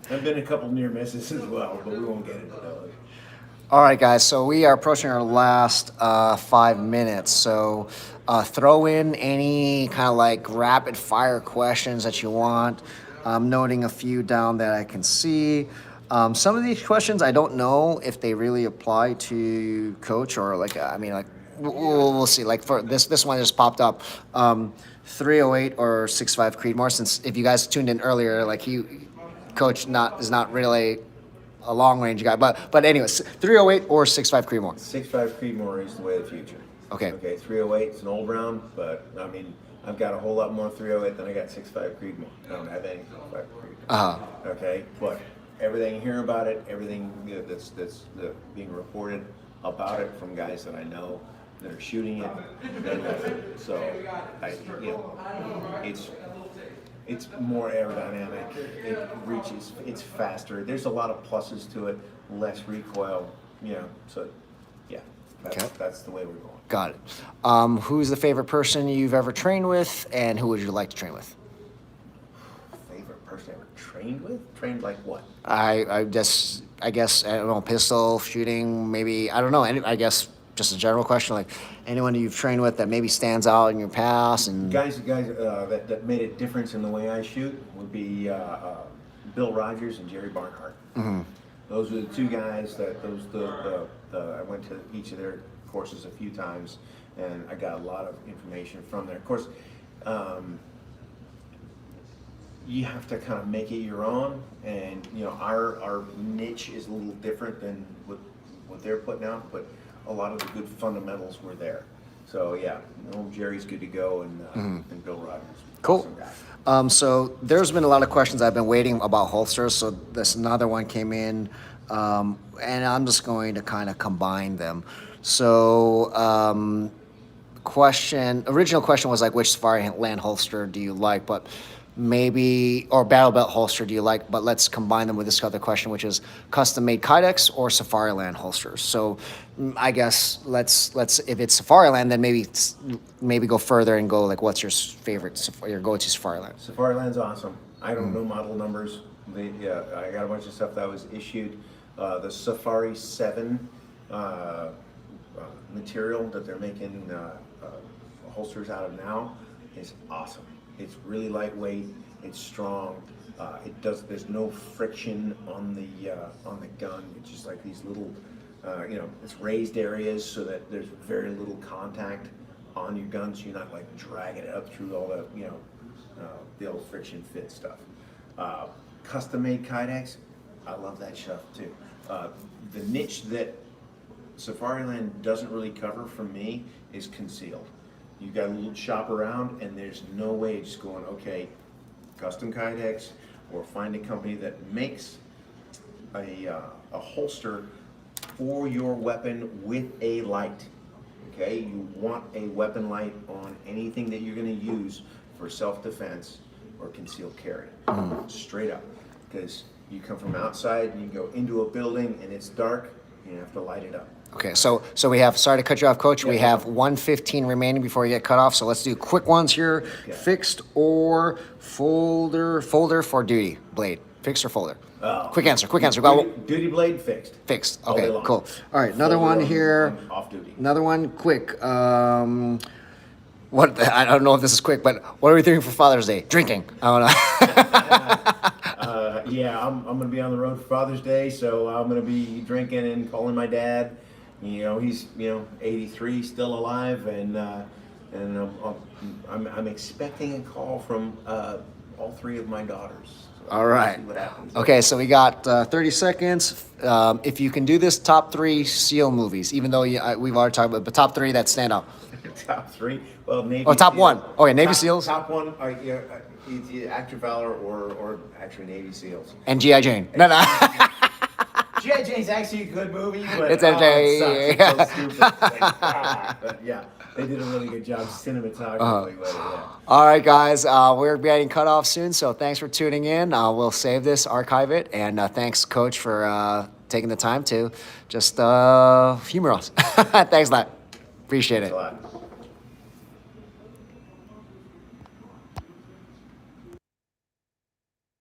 There've been a couple near misses as well, but we won't get into those. All right, guys. So we are approaching our last 5 minutes. So throw in any kind of like rapid fire questions that you want. I'm noting a few down that I can see. Some of these questions I don't know if they really apply to Coach or like we'll see. Like for this one just popped up. 308 or 65 Creedmoor. Since if you guys tuned in earlier, like Coach is not really a long range guy, but anyways, 308 or 65 Creedmoor. 65 Creedmoor is the way of the future. Okay. Okay. 308 is an old round, but I mean I've got a whole lot more 308 than I got 65 Creedmoor. I don't have any 65 Creedmoor. Okay, but everything you hear about it, everything that's being reported about it from guys that I know that are shooting it, so it's more aerodynamic. It reaches, it's faster. There's a lot of pluses to it, less recoil. So yeah, that's the way we're going. Got it. Who's the favorite person you've ever trained with, and who would you like to train with? Favorite person I ever trained with? Trained like what? I guess I don't know, pistol shooting, maybe, I don't know. I guess just a general question, like anyone you've trained with that maybe stands out in your past. And guys that made a difference in the way I shoot would be Bill Rogers and Jerry Barnhart. Mm-hmm. Those are the two guys that I went to each of their courses a few times, and I got a lot of information from there. Of course, you have to kind of make it your own, and our niche is a little different than what they're putting out, but a lot of the good fundamentals were there. So yeah, Jerry's good to go, and Bill Rogers. Cool. Awesome guy. So there's been a lot of questions I've been waiting about holsters. So this another one came in, and I'm just going to kind of combine them. So original question was like, which Safari Land holster do you like? But maybe, or Battle Belt holster do you like? But let's combine them with this other question, which is custom made Kydex or Safari Land holsters. So I guess let's if it's Safari Land, then maybe go further and go like, what's your favorite, your go-to Safari Land? Safari Land's awesome. I don't know model numbers. I got a bunch of stuff that was issued. The Safari 7 material that they're making holsters out of now is awesome. It's really lightweight. It's strong. There's no friction on the gun. It's just like these little, it's raised areas so that there's very little contact on your gun, so you're not like dragging it up through all the old friction fit stuff. Custom made Kydex, I love that stuff too. The niche that Safari Land doesn't really cover for me is concealed. You got a little shop around, and there's no way just going, okay, custom Kydex, or find a company that makes a holster for your weapon with a light. Okay, you want a weapon light on anything that you're going to use for self-defense or concealed carry. Straight up, because you come from outside and you go into a building and it's dark, you have to light it up. Okay, so we have, sorry to cut you off, Coach. We have 1:15 remaining before you get cut off. So let's do quick ones here. Okay. Fixed or folder for duty blade? Fixed or folder? Quick answer. Duty blade fixed. Fixed. Okay, cool. All right, another one here. Off duty. Another one, quick. What? I don't know if this is quick, but what are we doing for Father's Day? Drinking. I don't know. Yeah, I'm going to be on the road for Father's Day, so I'm going to be drinking and calling my dad. He's 83, still alive, and I'm expecting a call from all three of my daughters. So all right. See what happens. Okay, so we got 30 seconds. If you can do this, top 3 SEAL movies, even though we've already talked about, but top 3 that stand out. Top 3? Well, Navy. Oh, top SEAL. 1. Oh, yeah, Navy SEALs. Top 1 are Act of Valor or actually Navy SEAls. And G.I. Jane. No. G.I. Jane's actually a good movie, but It's it okay. sucks. It's so stupid. It's like, but yeah, they did a really good job cinematographically with it. Yeah. All right, guys, we're getting cut off soon, so thanks for tuning in. We'll save this, archive it, and thanks, Coach, for taking the time to just humor us. Thanks a lot. Appreciate Thanks it. a lot.